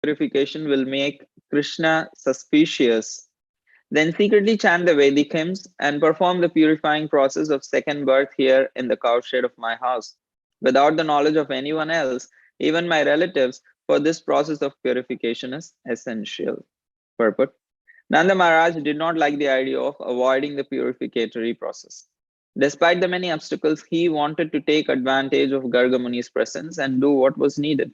purification will make Krishna suspicious. Then secretly chant the Vedic hymns and perform the purifying process of second birth here in the cowshed of my house. Without the knowledge of anyone else, even my relatives, for this process of purification is essential. Purport. Nanda Maharaj did not like the idea of avoiding the purificatory process. Despite the many obstacles, he wanted to take advantage of Garga Muni's presence and do what was needed.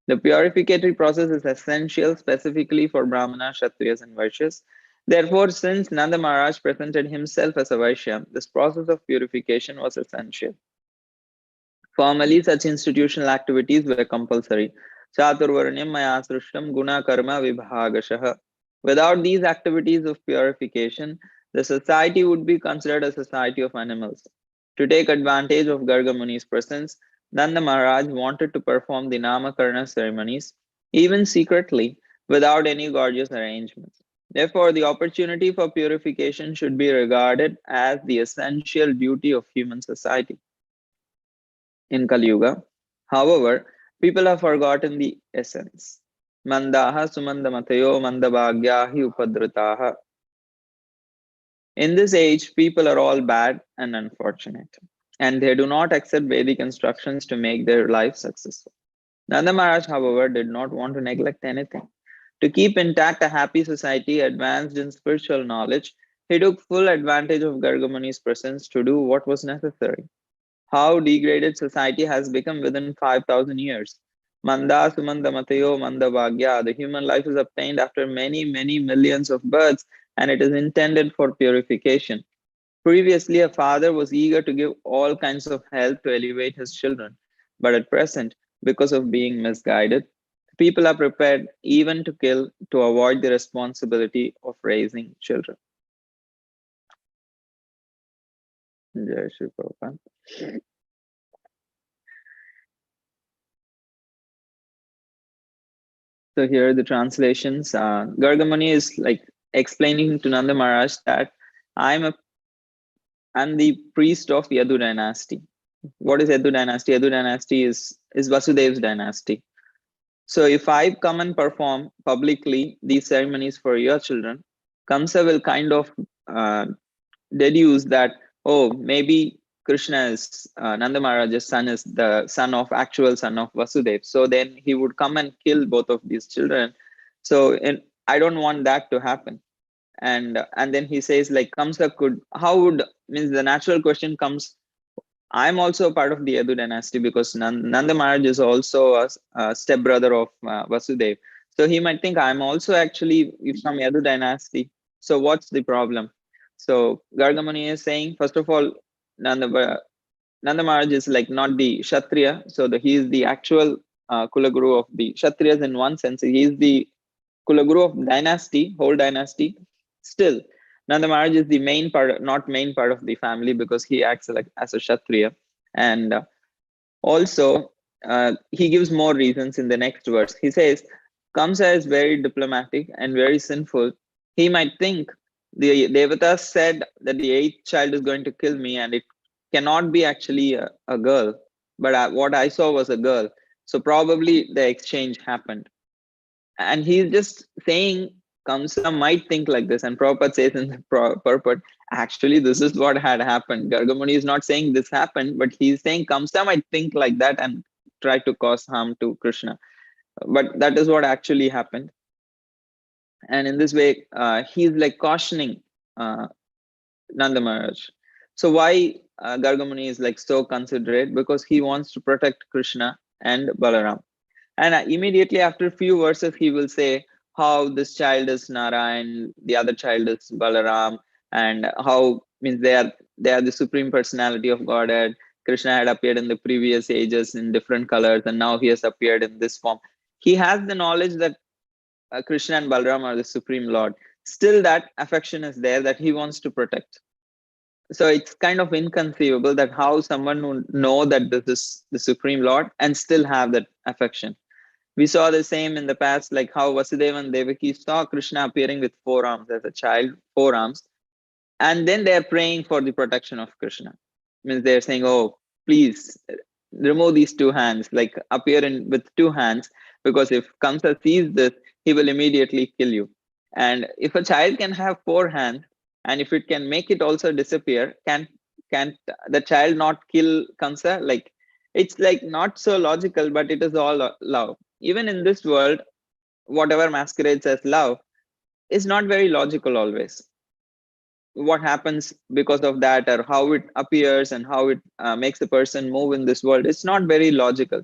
The purificatory process is essential specifically for Brahmana, Kshatriyas, and Vaishyas. Therefore, since Nanda Maharaj presented himself as a Vaishya, this process of purification was essential. Formally, such institutional activities were compulsory. Chaturvaranyam maya srishtam guna karma vibhagashah. Without these activities of purification, the society would be considered a society of animals. To take advantage of Garga Muni's presence, Nanda Maharaj wanted to perform the Namakarna ceremonies, even secretly, without any gorgeous arrangements. Therefore, the opportunity for purification should be regarded as the essential duty of human society in Kali Yuga. However, people have forgotten the essence. Mandaha sumandamatayo mandabhagyahi upadritaha. In this age, people are all bad and unfortunate, and they do not accept Vedic instructions to make their life successful. Nanda Maharaj, however, did not want to neglect anything. To keep intact a happy society advanced in spiritual knowledge, he took full advantage of Garga Muni's presence to do what was necessary. How degraded society has become within 5,000 years. Manda Sumanda Matayo Manda Bhagya. The human life is obtained after many, many millions of births, and it is intended for purification. Previously, a father was eager to give all kinds of help to elevate his children. But at present, because of being misguided, people are prepared even to kill to avoid the responsibility of raising children. Jai Shri Prabhupada. So here are the translations. Garga Muni is like explaining to Nanda Maharaj that I'm the priest of Yadu dynasty. What is Yadu dynasty? Yadu dynasty is Vasudev's dynasty. So if I come and perform publicly these ceremonies for your children, Kamsa will kind of uh, deduce that, oh, maybe Krishna is Nanda Maharaj's son is the actual son of Vasudev. So then he would come and kill both of these children. So I don't want that to happen. And then he says like Kamsa could, how would, means the natural question comes, I'm also a part of the Yadu dynasty because Nanda Maharaj is also a stepbrother of Vasudev. So he might think I'm also actually from Yadu dynasty. So what's the problem? So Gargamuni is saying, first of all, Nanda Maharaj is like not the Kshatriya. So he is the actual Kulaguru of the Kshatriyas in one sense. He is the Kulaguru of dynasty, whole dynasty. Still, Nanda Maharaj is the main part, not main part of the family because he acts like as a Kshatriya. And also, he gives more reasons in the next verse. He says, Kamsa is very diplomatic and very sinful. He might think the Devatas said that the eighth child is going to kill me and it cannot be actually a girl. But what I saw was a girl. So probably the exchange happened. And he's just saying Kamsa might think like this, and Prabhupada says in the purport, actually, this is what had happened. Gargamuni is not saying this happened, but he's saying Kamsa might think like that and try to cause harm to Krishna. But that is what actually happened. And in this way, he's like cautioning Nanda Maharaj. So why Gargamuni is like so considerate? Because he wants to protect Krishna and Balaram. And immediately after a few verses, he will say how this child is Narayan, the other child is Balaram, and how means they are the supreme personality of Godhead. Krishna had appeared in the previous ages in different colors, and now he has appeared in this form. He has the knowledge that Krishna and Balaram are the supreme Lord. Still, that affection is there that he wants to protect. So it's kind of inconceivable that how someone would know that this is the supreme Lord and still have that affection. We saw the same in the past, like how Vasudeva and Devaki saw Krishna appearing with four arms as a child, four arms, and then they're praying for the protection of Krishna. Means they're saying, oh, please remove these two hands, like appear with two hands. because if Kamsa sees this, he will immediately kill you. And if a child can have 4 hands, and if it can make it also disappear, can the child not kill Kamsa? Like, it's like not so logical, but it is all love. Even in this world, whatever masquerades as love is not very logical always. What happens because of that, or how it appears and how it makes a person move in this world, it's not very logical.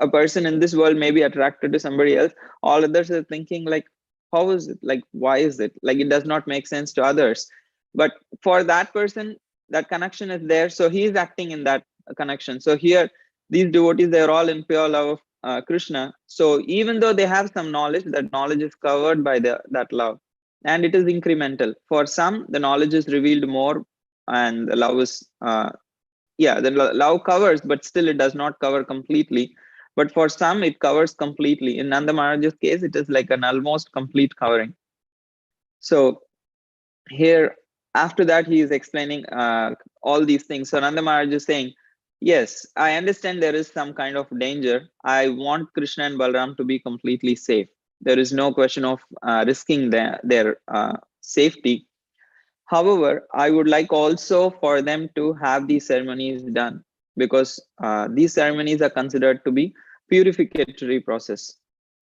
A person in this world may be attracted to somebody else, all others are thinking like, how is it, like, why is it, like, it does not make sense to others. But for that person, that connection is there, so he is acting in that connection. So here, these devotees, they're all in pure love of Krishna. So even though they have some knowledge, that knowledge is covered by that love, and it is incremental. For some, the knowledge is revealed more, and the love is yeah, the love covers, but still it does not cover completely. But for some, it covers completely. In Nanda Maharaj's case, it is like an almost complete covering. So here, after that, he is explaining all these things. So Nanda Maharaj is saying, yes, I understand there is some kind of danger. I want Krishna and Balram to be completely safe. There is no question of risking their safety. However, I would like also for them to have these ceremonies done, because these ceremonies are considered to be purificatory process.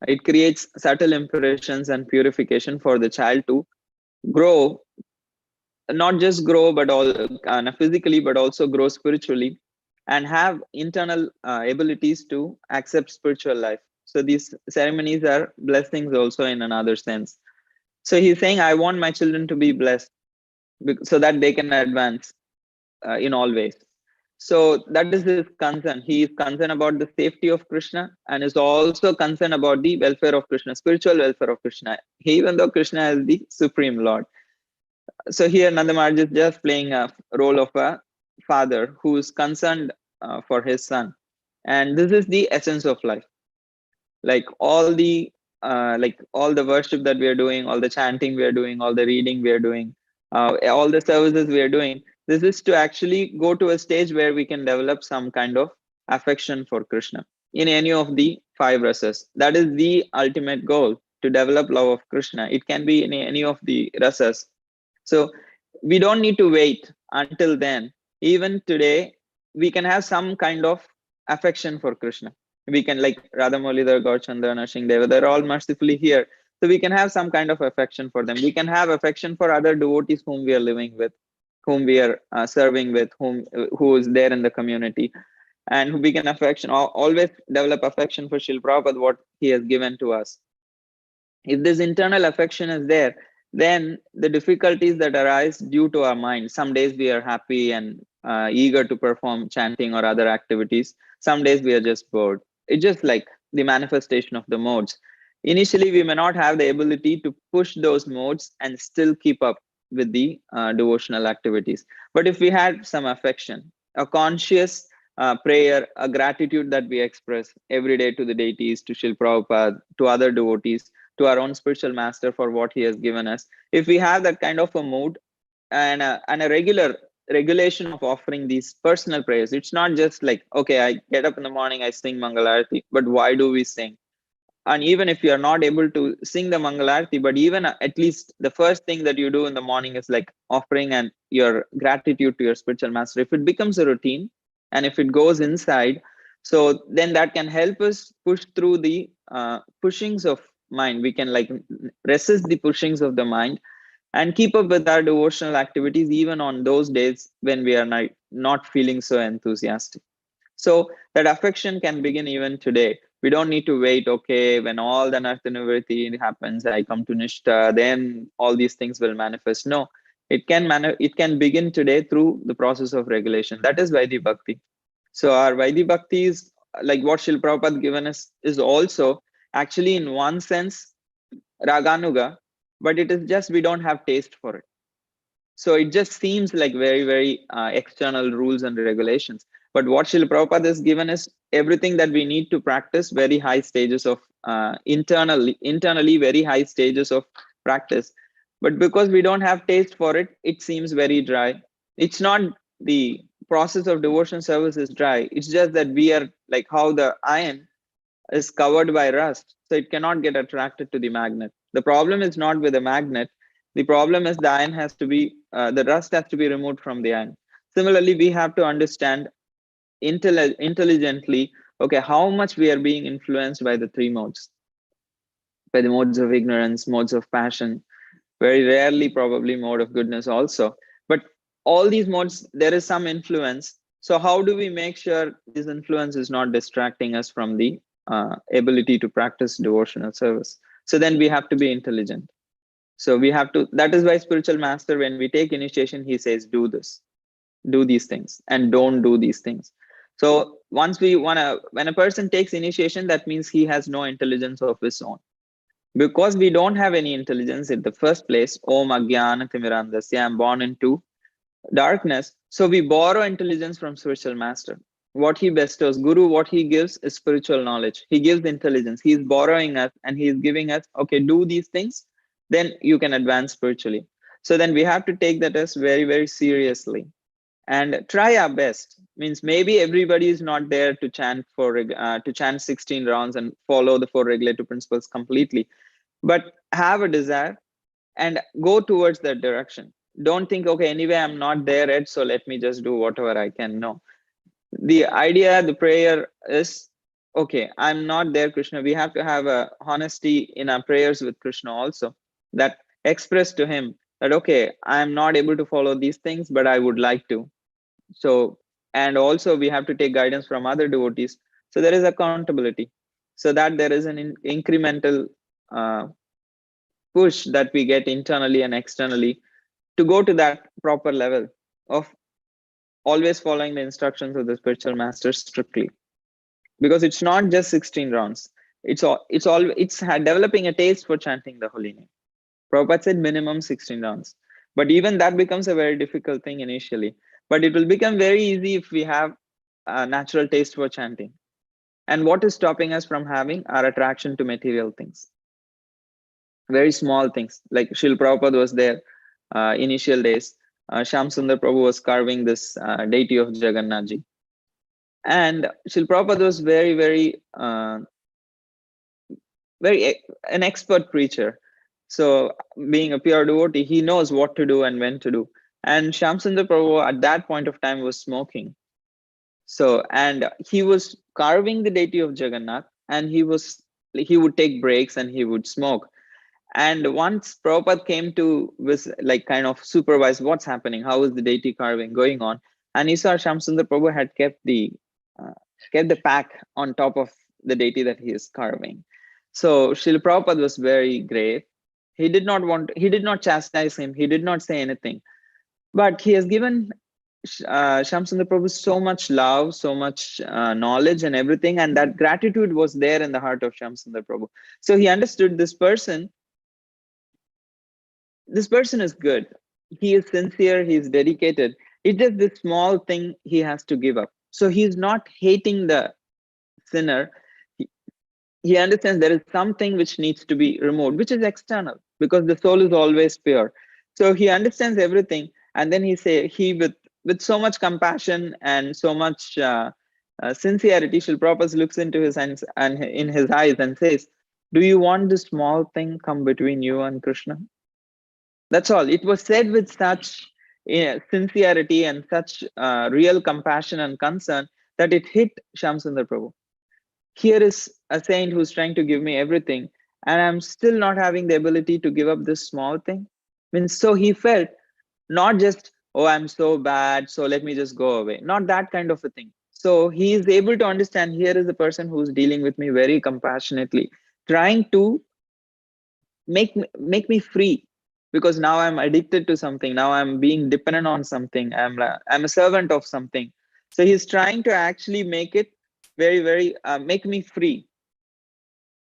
It creates subtle impressions and purification for the child to grow, not just grow, but all physically, but also grow spiritually, and have internal abilities to accept spiritual life. So these ceremonies are blessings also in another sense. So he's saying, I want my children to be blessed, so that they can advance in all ways. So that is his concern. He is concerned about the safety of Krishna, and is also concerned about the welfare of Krishna, spiritual welfare of Krishna, even though Krishna is the supreme Lord. So here Nanda Maharaj is just playing a role of a father who is concerned for his son. And this is the essence of life. Like all the worship that we are doing, all the chanting we are doing, all the reading we are doing, all the services we are doing, this is to actually go to a stage where we can develop some kind of affection for Krishna in any of the 5 rasas. That is the ultimate goal, to develop love of Krishna. It can be in any of the rasas. So we don't need to wait until then. Even today, we can have some kind of affection for Krishna. We can, like Radha Molidhar, Gaur Chandra, Nashing Deva, they're all mercifully here. So we can have some kind of affection for them. We can have affection for other devotees whom we are living with, whom we are serving with, who is there in the community, and we can always develop affection for Srila Prabhupada, what he has given to us. If this internal affection is there, then the difficulties that arise due to our mind, some days we are happy and eager to perform chanting or other activities, some days we are just bored. It's just like the manifestation of the modes. Initially we may not have the ability to push those modes and still keep up with the devotional activities. But if we had some affection, a conscious prayer, a gratitude that we express every day to the deities, to Srila Prabhupada, to other devotees, to our own spiritual master for what he has given us, if we have that kind of a mood, and a regulation of offering these personal prayers, it's not just like, okay, I get up in the morning, I sing Mangalarti, but why do we sing? And even if you are not able to sing the Mangalarti, but even at least the first thing that you do in the morning is like offering and your gratitude to your spiritual master. If it becomes a routine, and if it goes inside, so then that can help us push through the pushings of mind. We can like resist the pushings of the mind and keep up with our devotional activities even on those days when we are not feeling so enthusiastic. So that affection can begin even today. We don't need to wait, okay, when all the Narthanivritti happens, I come to Nishta, then all these things will manifest. No, it can begin today through the process of regulation. That is Vaidhi Bhakti. So our Vaidhi Bhakti is like what Srila Prabhupada given us, is also actually in one sense Raganuga, but it is just we don't have taste for it. So it just seems like very, very external rules and regulations. But what Srila Prabhupada has given is everything that we need to practice, very high stages of internally very high stages of practice. But because we don't have taste for it, it seems very dry. It's not the process of devotion service is dry. It's just that we are like how the iron, is covered by rust, so it cannot get attracted to the magnet. The problem is not with the magnet. The problem is the iron has to be, the rust has to be removed from the iron. Similarly, we have to understand intelligently, okay, how much we are being influenced by the three modes, by the modes of ignorance, modes of passion, very rarely probably mode of goodness also. But all these modes, there is some influence. So how do we make sure this influence is not distracting us from the ability to practice devotional service? So then we have to be intelligent. So we have to, that is why spiritual master, when we take initiation, he says, do this, do these things, and don't do these things. So once we want to, when a person takes initiation, that means he has no intelligence of his own. Because we don't have any intelligence in the first place, Om Agyana Timirandasya, I'm born into darkness. So we borrow intelligence from spiritual master. What he bestows, Guru, what he gives is spiritual knowledge. He gives intelligence. He is borrowing us and he is giving us, okay, do these things, then you can advance spiritually. So then we have to take that as very, very seriously and try our best. Means maybe everybody is not there to chant to chant 16 rounds and follow the 4 regulative principles completely, but have a desire and go towards that direction. Don't think, okay, anyway, I'm not there yet, so let me just do whatever I can. No. The idea, the prayer is, okay, I'm not there, Krishna. We have to have a honesty in our prayers with Krishna also, that express to him that, okay, I'm not able to follow these things, but I would like to. So, and also we have to take guidance from other devotees. So there is accountability, so that there is an incremental uh, push that we get internally and externally to go to that proper level of always following the instructions of the spiritual masters strictly. Because it's not just 16 rounds. It's developing a taste for chanting the holy name. Prabhupada said minimum 16 rounds. But even that becomes a very difficult thing initially. But it will become very easy if we have a natural taste for chanting. And what is stopping us from having our attraction to material things? Very small things. Like Srila Prabhupada was there initial days. Shyam Sundar Prabhu was carving this deity of Jagannath Ji. And Srila Prabhupada was very, very an expert preacher. So being a pure devotee, he knows what to do and when to do. And Shyam Sundar Prabhu at that point of time was smoking. So, and he was carving the deity of Jagannath, and he would take breaks and he would smoke. And once Prabhupada came to like kind of supervise what's happening, how is the deity carving going on, and he saw Shamsundar Prabhu had kept the pack on top of the deity that he is carving. So Srila Prabhupada was very grave. He did not chastise him. He did not say anything. But he has given Shamsundar Prabhu so much love, so much knowledge and everything. And that gratitude was there in the heart of Shamsundar Prabhu. So he understood this person is good. He is sincere. He is dedicated. It's just this small thing he has to give up. So he's not hating the sinner. He understands there is something which needs to be removed, which is external, because the soul is always pure. So he understands everything, and then he with so much compassion and so much sincerity, Srila Prabhupada looks into his hands and in his eyes and says, "Do you want this small thing come between you and Krishna?" That's all. It was said with such sincerity and such real compassion and concern that it hit Shamsundar Prabhu. Here is a saint who's trying to give me everything, and I'm still not having the ability to give up this small thing. Means, so he felt not just, oh, I'm so bad, so let me just go away. Not that kind of a thing. So he is able to understand, here is a person who's dealing with me very compassionately, trying to make me free, because now I'm addicted to something. Now I'm being dependent on something. I'm a servant of something. So he's trying to actually make it very make me free.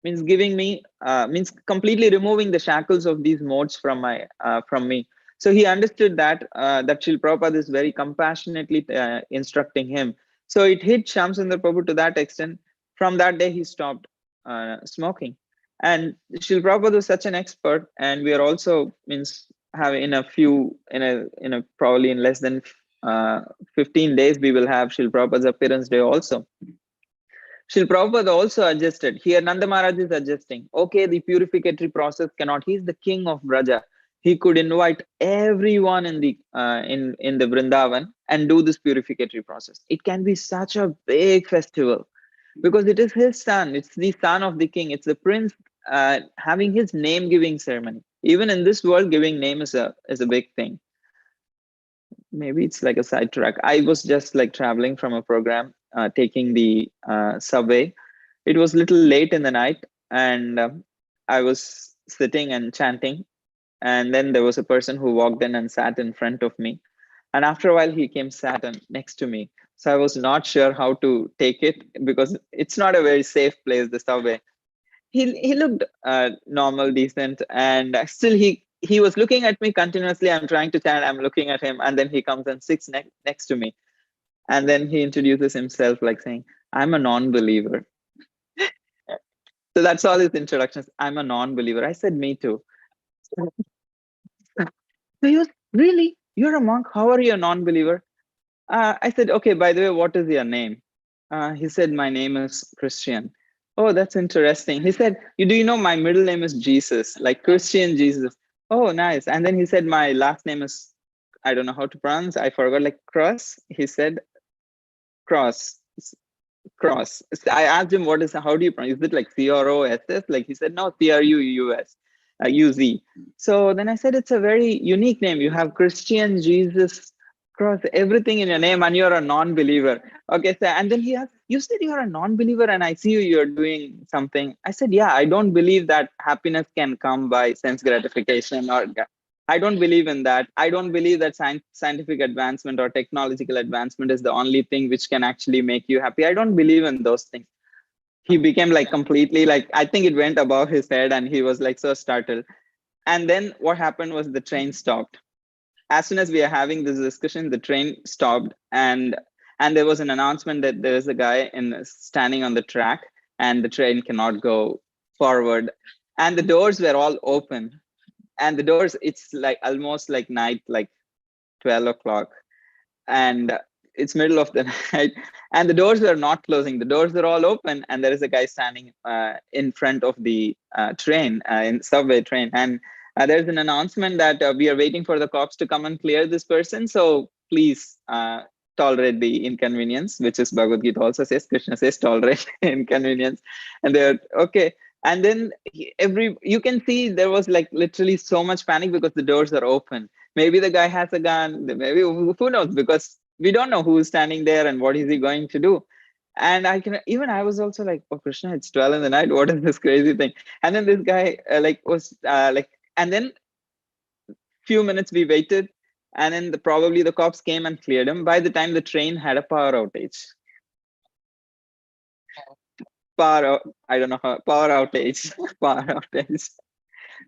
Means giving me means completely removing the shackles of these modes from me. So he understood that that Srila Prabhupada is very compassionately instructing him. So it hit Shamsundar Prabhu to that extent. From that day he stopped smoking. And Srila Prabhupada was such an expert, and we are also means have in a probably in less than 15 days we will have Srila Prabhupada's appearance day also. Srila Prabhupada also adjusted. Here, Nanda Maharaj is adjusting. Okay, the purificatory process cannot. He's the king of Braja. He could invite everyone in the Vrindavan and do this purificatory process. It can be such a big festival because it is his son. It's the son of the king. It's the prince having his name giving ceremony. Even in this world, giving name is a big thing. Maybe it's like a sidetrack. I was just like traveling from a program, taking the subway. It was a little late in the night, and I was sitting and chanting. And then there was a person who walked in and sat in front of me. And after a while, he came sat next to me. So I was not sure how to take it because it's not a very safe place, the subway. He looked normal, decent, and still he was looking at me continuously. I'm trying to chant, I'm looking at him, and then he comes and sits next to me, and then he introduces himself like saying, "I'm a non-believer." So that's all his introductions. "I'm a non-believer." I said, "Me too." So he was, "Really? You're a monk? How are you a non-believer?" I said, "Okay, by the way, what is your name?" He said, "My name is Christian." "Oh, that's interesting." He said, Do you know my middle name is Jesus, like Christian Jesus?" "Oh, nice." And then he said, "My last name is, I don't know how to pronounce, I forgot, like Cross." He said, "Cross." Cross. I asked him, how do you pronounce? Is it like CROSS? Like he said, "No, CRUUS, UZ." So then I said, "It's a very unique name. You have Christian, Jesus, Cross, everything in your name, and you're a non-believer." Okay, so and then he asked, "You said you're a non-believer, and I see you're doing something." I said, "Yeah, I don't believe that happiness can come by sense gratification, or I don't believe in that. I don't believe that scientific advancement or technological advancement is the only thing which can actually make you happy. I don't believe in those things." He became like completely like, I think it went above his head, and he was like so startled. And then what happened was the train stopped. As soon as we are having this discussion, the train stopped, and there was an announcement that there is a guy standing on the track, and the train cannot go forward. And the doors were all open, and the doors, it's like almost like night, like 12 o'clock, and it's middle of the night, and the doors were not closing. The doors are all open, and there is a guy standing in front of the train, in subway train, and there's an announcement that we are waiting for the cops to come and clear this person, so please tolerate the inconvenience, which is Bhagavad Gita also says. Krishna says tolerate inconvenience. And they're okay. And then you can see there was like literally so much panic because the doors are open. Maybe the guy has a gun, maybe, who knows, because we don't know who's standing there and what is he going to do. And I was also like, "Oh Krishna, it's 12 in the night, what is this crazy thing?" And then this guy and then few minutes we waited, and then probably the cops came and cleared him. By the time the train had a power outage. I don't know how, power outage. Power outage.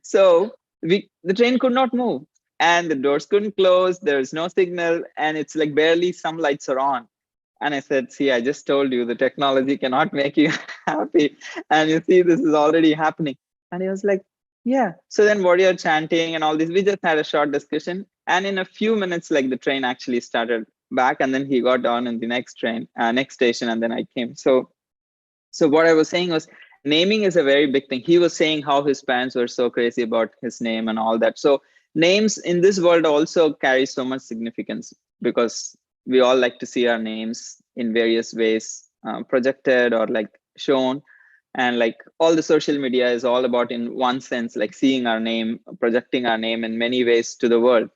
So the train could not move, and the doors couldn't close. There's no signal, and it's like barely some lights are on. And I said, "See, I just told you the technology cannot make you happy, and you see this is already happening." And he was like, "Yeah." So then what you're chanting and all this, we just had a short discussion, and in a few minutes, like the train actually started back, and then he got on in the next train, next station, and then I came. So what I was saying was, naming is a very big thing. He was saying how his parents were so crazy about his name and all that. So names in this world also carry so much significance because we all like to see our names in various ways projected or like shown. And like all the social media is all about, in one sense, like seeing our name, projecting our name in many ways to the world.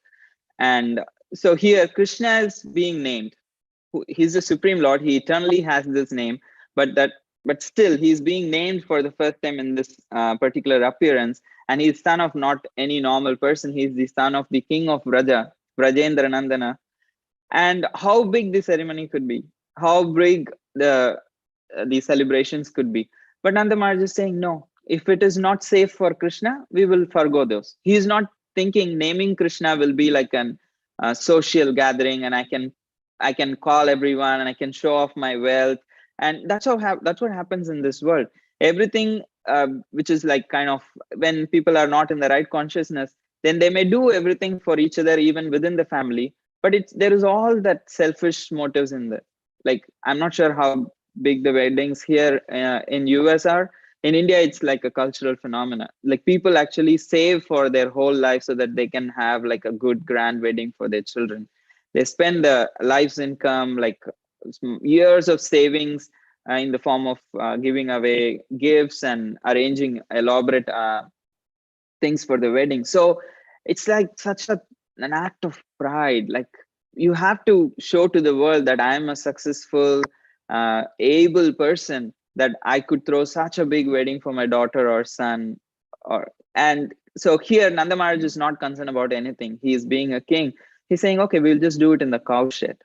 And so here Krishna is being named. He's the supreme lord. He eternally has this name, but still he's being named for the first time in this particular appearance. And he's son of not any normal person. He's the son of the king of Vraja, Vrajendra Nandana. And how big the ceremony could be, how big the celebrations could be. But Nanda Maharaj is saying, no, if it is not safe for Krishna, we will forgo those. He is not thinking naming Krishna will be like an social gathering, and I can call everyone and I can show off my wealth. And that's what happens in this world. Everything which is like kind of, when people are not in the right consciousness, then they may do everything for each other, even within the family. But there is all that selfish motives in there. Like, I'm not sure how big the weddings here in US are. In India, it's like a cultural phenomena. Like people actually save for their whole life so that they can have like a good grand wedding for their children. They spend the life's income, like years of savings in the form of giving away gifts and arranging elaborate things for the wedding. So it's like an act of pride. Like you have to show to the world that I am a successful, able person, that I could throw such a big wedding for my daughter or son. And so here Nanda Maharaj is not concerned about anything. He is being a king. He's saying, okay, we'll just do it in the cowshed.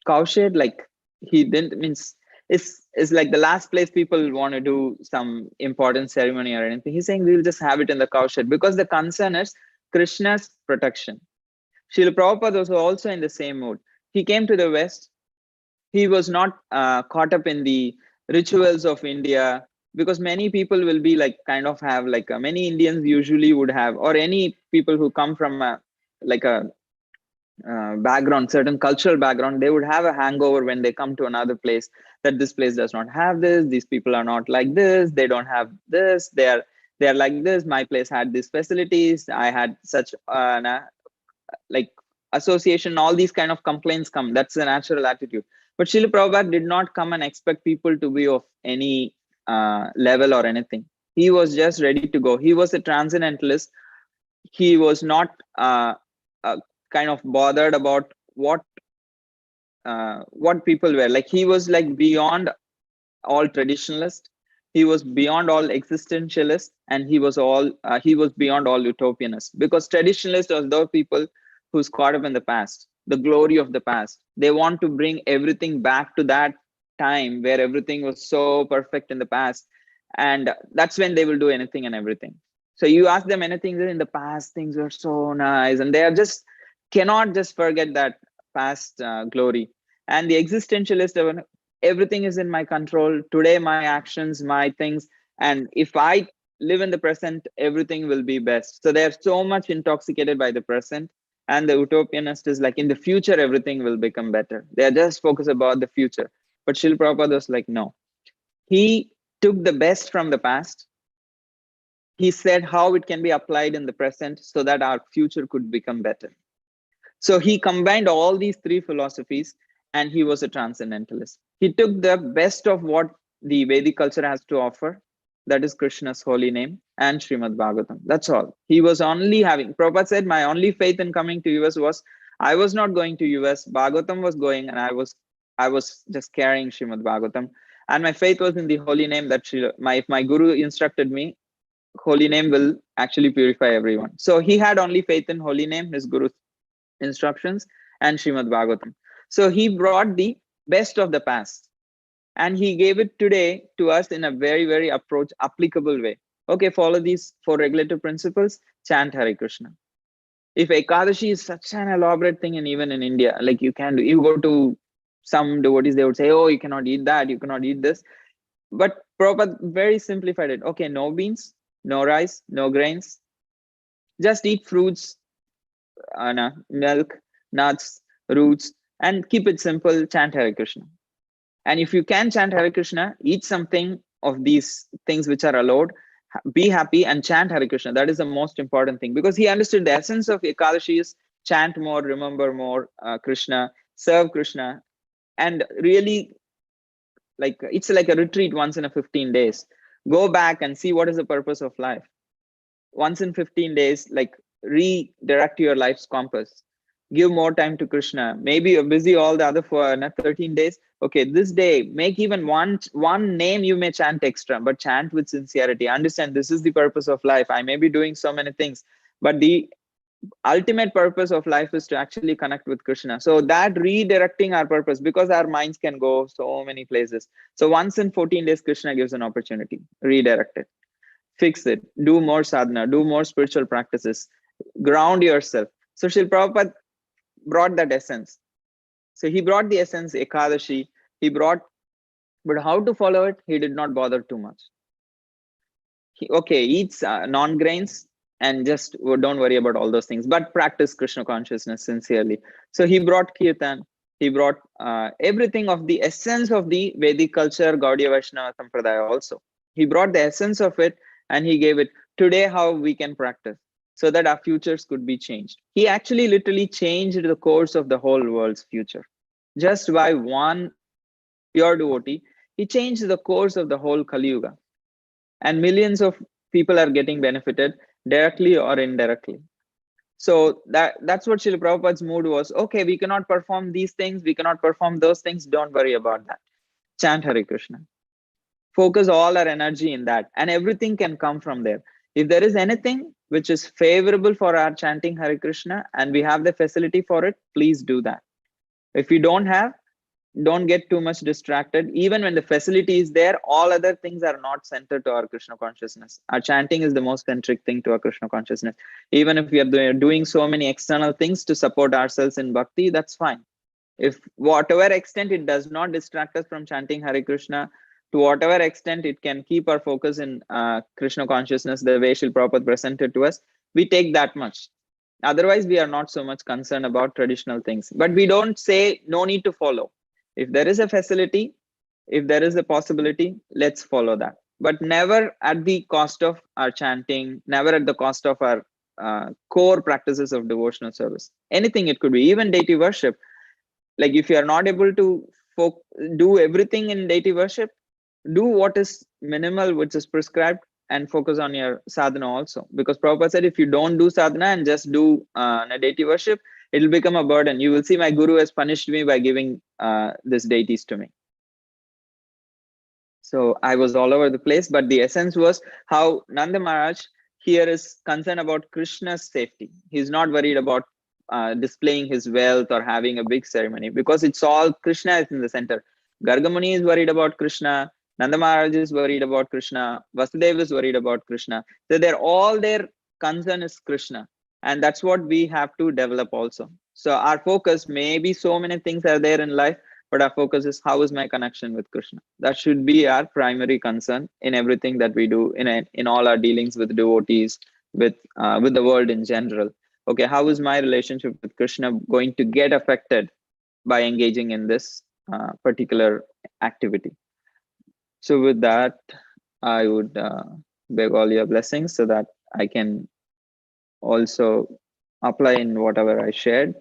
Cowshed, like he didn't means it's like the last place people want to do some important ceremony or anything. He's saying we'll just have it in the cowshed because the concern is Krishna's protection. Srila Prabhupada was also in the same mood. He came to the West. He was not caught up in the rituals of India, because many people will be like kind of have like many Indians usually would have, or any people who come from like a background, certain cultural background, they would have a hangover when they come to another place, that this place does not have this, these people are not like this, they don't have this, they're like this, my place had these facilities, I had such like association, all these kind of complaints come. That's the natural attitude. But Srila Prabhupada did not come and expect people to be of any level or anything. He was just ready to go. He was a transcendentalist. He was not kind of bothered about what people were like. He was like beyond all traditionalist. He was beyond all existentialist, and he was beyond all utopianist. Because traditionalists are those people who's caught up in the past, the glory of the past. They want to bring everything back to that time where everything was so perfect in the past, and that's when they will do anything and everything. So you ask them anything in the past, things were so nice, and they are just cannot just forget that past glory. And the existentialist, everything is in my control today, my actions, my things, and if I live in the present, everything will be best. So they're so much intoxicated by the present. And the utopianist is like, in the future everything will become better. They're just focused about the future. But Srila Prabhupada was like, no, he took the best from the past. He said how it can be applied in the present so that our future could become better. So he combined all these three philosophies, and he was a transcendentalist. He took the best of what the Vedic culture has to offer, that is Krishna's holy name and Srimad Bhagavatam. That's all. He was only having, Prabhupada said, my only faith in coming to US was, I was not going to US, Bhagavatam was going, and I was just carrying Srimad Bhagavatam. And my faith was in the holy name that if my guru instructed me, holy name will actually purify everyone. So he had only faith in holy name, his guru's instructions, and Srimad Bhagavatam. So he brought the best of the past, and he gave it today to us in a very, very applicable way. Okay, follow these 4 regulative principles, chant Hare Krishna. If Ekadashi is such an elaborate thing, and even in India, like you go to some devotees, they would say, oh, you cannot eat that, you cannot eat this. But Prabhupada very simplified it. Okay, no beans, no rice, no grains, just eat fruits, milk, nuts, roots, and keep it simple, chant Hare Krishna. And if you can chant Hare Krishna, eat something of these things which are allowed, be happy and chant Hare Krishna. That is the most important thing, because he understood the essence of Ekadashi is chant more, remember more Krishna, serve Krishna, and really, like, it's like a retreat once in a 15 days. Go back and see what is the purpose of life. Once in 15 days, like, redirect your life's compass. Give more time to Krishna. Maybe you're busy all the other 13 days. Okay, this day, make even one name you may chant extra, but chant with sincerity. Understand this is the purpose of life. I may be doing so many things, but the ultimate purpose of life is to actually connect with Krishna. So that redirecting our purpose, because our minds can go so many places. So once in 14 days, Krishna gives an opportunity. Redirect it. Fix it. Do more sadhana. Do more spiritual practices. Ground yourself. So Srila Prabhupada brought that essence. So he brought the essence, Ekadashi. But how to follow it, he did not bother too much. He eats non-grains and just don't worry about all those things, but practice Krishna consciousness sincerely. So he brought kirtan. He brought everything of the essence of the Vedic culture, Gaudiya Vaishnava Sampradaya also. He brought the essence of it and he gave it today how we can practice so that our futures could be changed. He actually literally changed the course of the whole world's future. Just by one pure devotee, he changed the course of the whole Kali Yuga. And millions of people are getting benefited directly or indirectly. So that's what Srila Prabhupada's mood was. Okay, we cannot perform these things, we cannot perform those things. Don't worry about that. Chant Hare Krishna. Focus all our energy in that, and everything can come from there. If there is anything which is favorable for our chanting Hare Krishna and we have the facility for it, please do that. If we don't have, don't get too much distracted. Even when the facility is there, all other things are not centered to our Krishna consciousness. Our chanting is the most centric thing to our Krishna consciousness. Even if we are doing so many external things to support ourselves in bhakti, that's fine. If whatever extent it does not distract us from chanting Hare Krishna, to whatever extent it can keep our focus in Krishna consciousness, the way Srila Prabhupada presented to us, we take that much. Otherwise, we are not so much concerned about traditional things. But we don't say no need to follow. If there is a facility, if there is a possibility, let's follow that. But never at the cost of our chanting, never at the cost of our core practices of devotional service. Anything it could be, even deity worship. Like if you are not able to do everything in deity worship, do what is minimal, which is prescribed, and focus on your sadhana also. Because Prabhupada said, if you don't do sadhana and just do deity worship, it will become a burden. You will see my guru has punished me by giving these deities to me. So I was all over the place, but the essence was how Nanda Maharaj here is concerned about Krishna's safety. He's not worried about displaying his wealth or having a big ceremony, because it's all Krishna is in the center. Gargamuni is worried about Krishna. Nanda Maharaj is worried about Krishna. Vasudeva is worried about Krishna. So they're all, their concern is Krishna. And that's what we have to develop also. So our focus, maybe so many things are there in life, but our focus is how is my connection with Krishna. That should be our primary concern in everything that we do, in all our dealings with devotees, with the world in general. Okay, how is my relationship with Krishna going to get affected by engaging in this particular activity? So with that, I would beg all your blessings so that I can also apply in whatever I shared,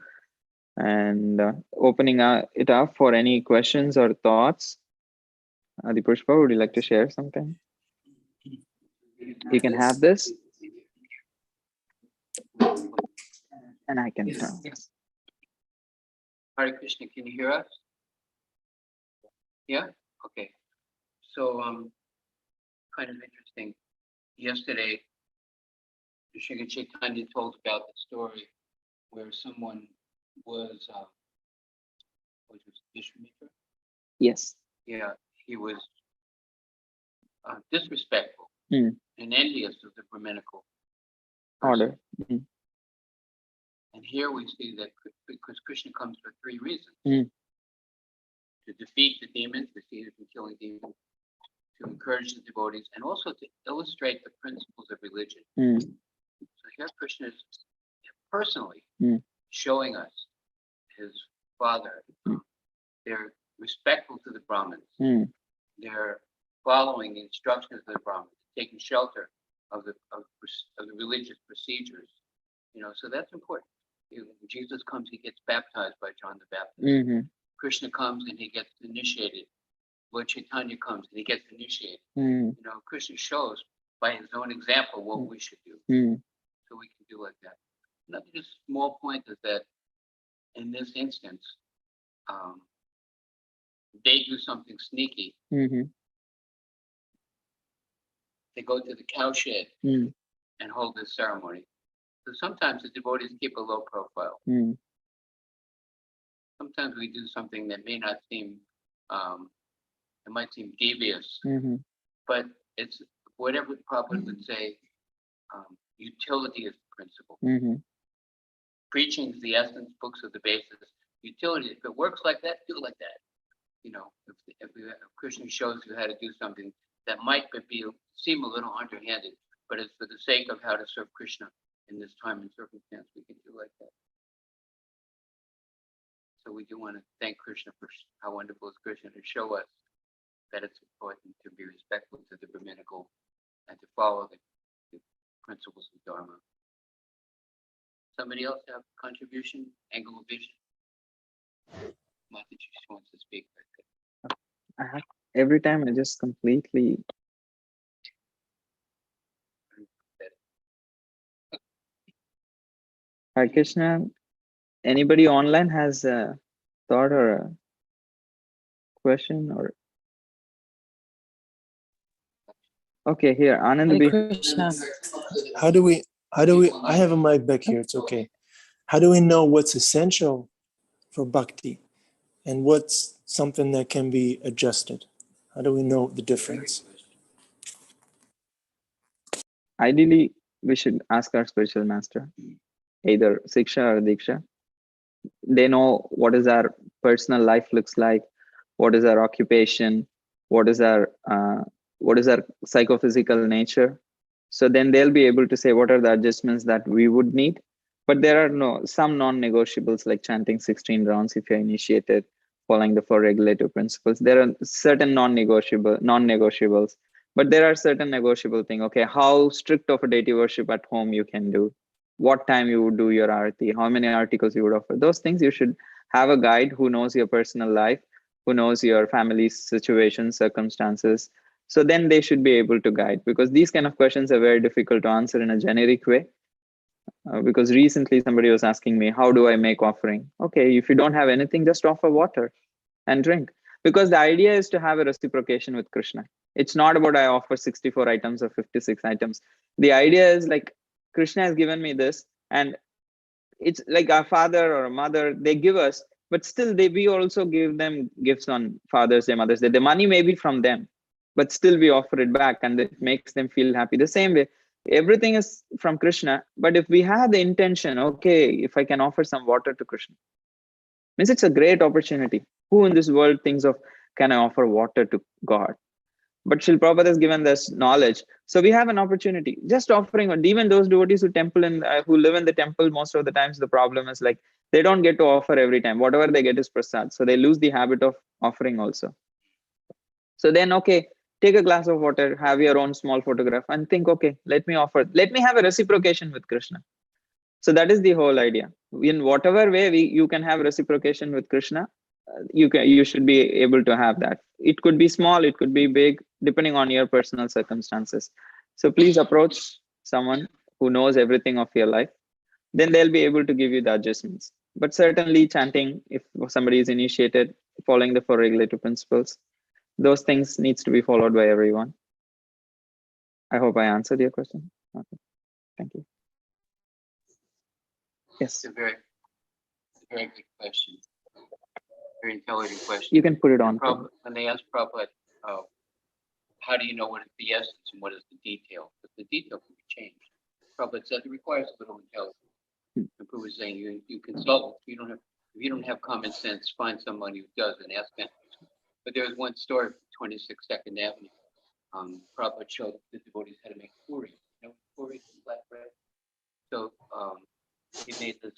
and opening it up for any questions or thoughts. Adi Pushpa, would you like to share something? You can have this. And I can turn. Yes. Hare Krishna, can you hear us? Yeah? Okay. So, kind of interesting. Yesterday, Sri Chaitanya told about the story where someone was Vishwamitra? Yes. Yeah, he was disrespectful and envious of the Brahminical order. And here we see that because Krishna comes for three reasons. To defeat the demons, to see from killing demons, to encourage the devotees, and also to illustrate the principles of religion. So here Krishna is personally showing us his father. They're respectful to the Brahmins. They're following the instructions of the Brahmins, taking shelter of the religious procedures. You know, so that's important. When Jesus comes, he gets baptized by John the Baptist. Krishna comes and he gets initiated. Lord Chaitanya comes and he gets initiated. You know, Krishna shows by his own example what we should do. So we can do like that. Another just small point is that in this instance, they do something sneaky. They go to the cowshed and hold this ceremony. So sometimes the devotees keep a low profile. Sometimes we do something that may not seem, it might seem devious, but it's whatever Prabhupada would say, utility is the principle. Preaching is the essence, books are the basis. Utility, if it works like that, do it like that. You know, if Krishna shows you how to do something that might seem a little underhanded, but it's for the sake of how to serve Krishna in this time and circumstance, we can do like that. So we do want to thank Krishna for how wonderful is Krishna to show us that it's important to be respectful to the Brahminical and to follow the principles of Dharma. Somebody else have contribution, angle of vision? Mataji just wants to speak right there. I have, every time I just completely. Hare Krishna, anybody online has a thought or a question or? Okay, here, Anand. Hare Krishna. How do we, I have a mic back here, it's okay. How do we know what's essential for bhakti and what's something that can be adjusted? How do we know the difference? Ideally, we should ask our spiritual master, either Siksha or Diksha. They know what is our personal life looks like, what is our occupation, what is our psychophysical nature. So then they'll be able to say what are the adjustments that we would need. But there are some non-negotiables like chanting 16 rounds if you're initiated, following the 4 regulative principles. There are certain non-negotiables, but there are certain negotiable things. Okay, how strict of a deity worship at home you can do, what time you would do your arati, how many articles you would offer. Those things you should have a guide who knows your personal life, who knows your family's situation, circumstances. So then they should be able to guide, because these kind of questions are very difficult to answer in a generic way. Because recently somebody was asking me, how do I make offering? Okay, if you don't have anything, just offer water and drink. Because the idea is to have a reciprocation with Krishna. It's not about I offer 64 items or 56 items. The idea is like, Krishna has given me this, and it's like our father or a mother, they give us, but still we also give them gifts on Father's Day, Mother's Day. The money may be from them, but still we offer it back and it makes them feel happy. The same way, everything is from Krishna, but if we have the intention, okay, if I can offer some water to Krishna, means it's a great opportunity. Who in this world thinks of, can I offer water to God? But Srila Prabhupada has given this knowledge. So we have an opportunity. Just offering, even those devotees who live in the temple, most of the times the problem is like, they don't get to offer every time. Whatever they get is prasad. So they lose the habit of offering also. So then, okay, take a glass of water, have your own small photograph and think, okay, let me have a reciprocation with Krishna. So that is the whole idea. In whatever way you can have reciprocation with Krishna, you should be able to have that. It could be small, it could be big, depending on your personal circumstances. So please approach someone who knows everything of your life. Then they'll be able to give you the adjustments. But certainly chanting, if somebody is initiated, following the 4 regulative principles, those things needs to be followed by everyone. I hope I answered your question. Okay, thank you. Yes. It's a very good question. Very intelligent question. You can put it on. When they asked Prabhupada, how do you know what is the essence and what is the detail? But the detail can be changed. Prabhupada said it requires a little intelligence. And Prabhupada was saying you consult. If you don't have common sense, find somebody who does and ask them. But there was one story from 26 Second Avenue. Prabhupada showed the devotees how to make puri. You know, puri is flat bread. So he made this.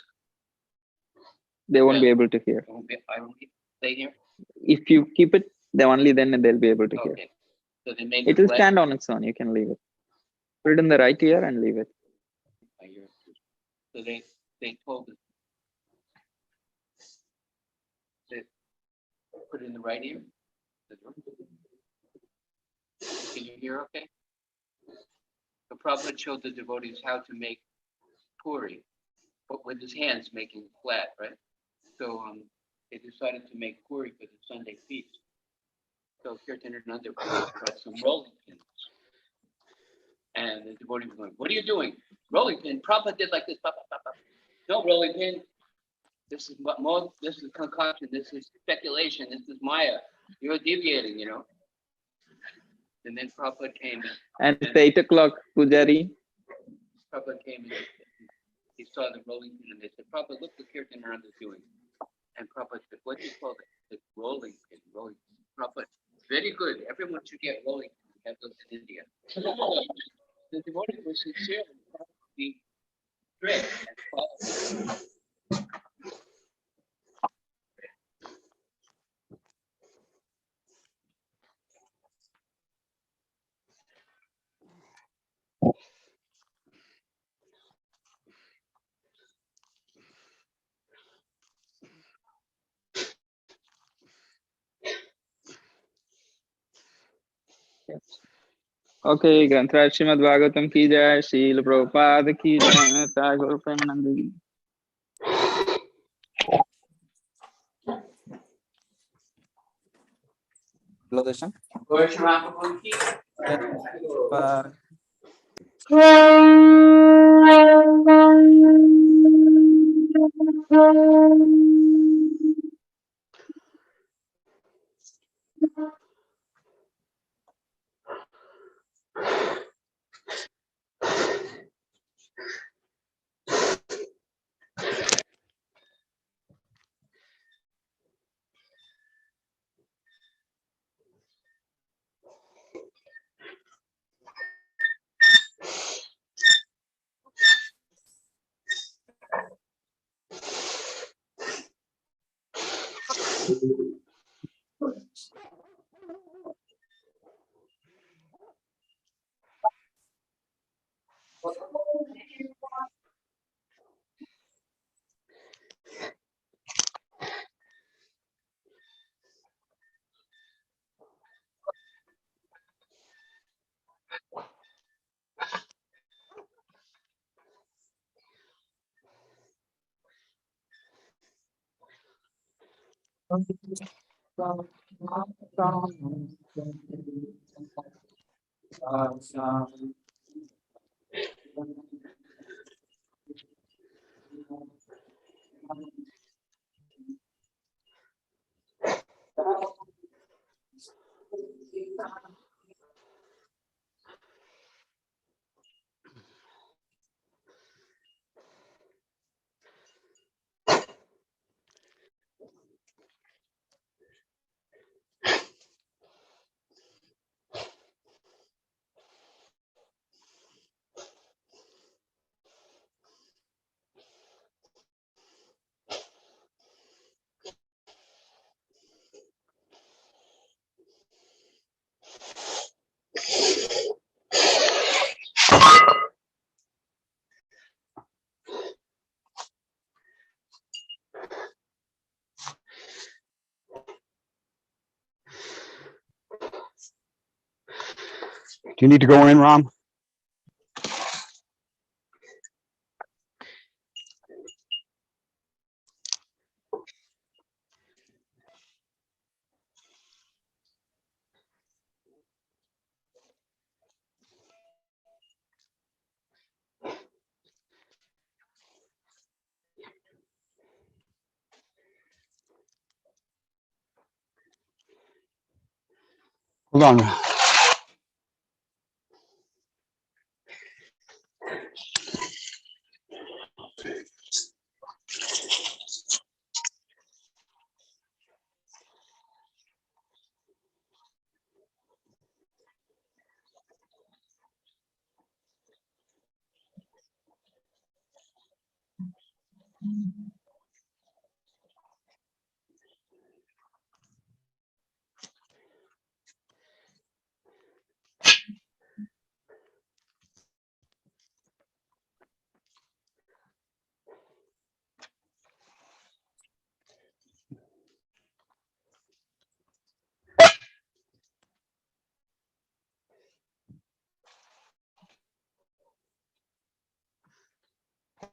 They won't be able to hear. I won't stay here. If you keep it, then they'll be able to hear. Okay. So they made it will stand on its own. You can leave it. Put it in the right ear and leave it. So they told us. They put it in the right ear. Can you hear okay? The Prabhupada showed the devotees how to make puri, but with his hands making it flat, right? So they decided to make puri for the Sunday feast. So Kirtanananda brought some rolling pins. And the devotee was going, what are you doing? Rolling pin. Prabhupada did like this. Pop, pop, pop, pop. No rolling pin. This is concoction. This is speculation. This is Maya. You're deviating, you know. And then Prabhupada came in. And it's 8 o'clock, Pujari. Prabhupada came in. He saw the rolling pin and they said, Prabhupada, look what Kirtanananda is doing. And Prabhupada said, what do you call it? The rolling pin. Rolling pin. Prabhupada, very good. Everyone should get rolling pins. We have those in India. The devotee was sincere and the trick and follow. Okay, Granthra Srimad Bhagavatam ki jai, Srila Prabhupada ki jai, Tagore Premanand ji. Location. Do you need to go in, Ram? Hold on.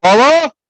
Paula?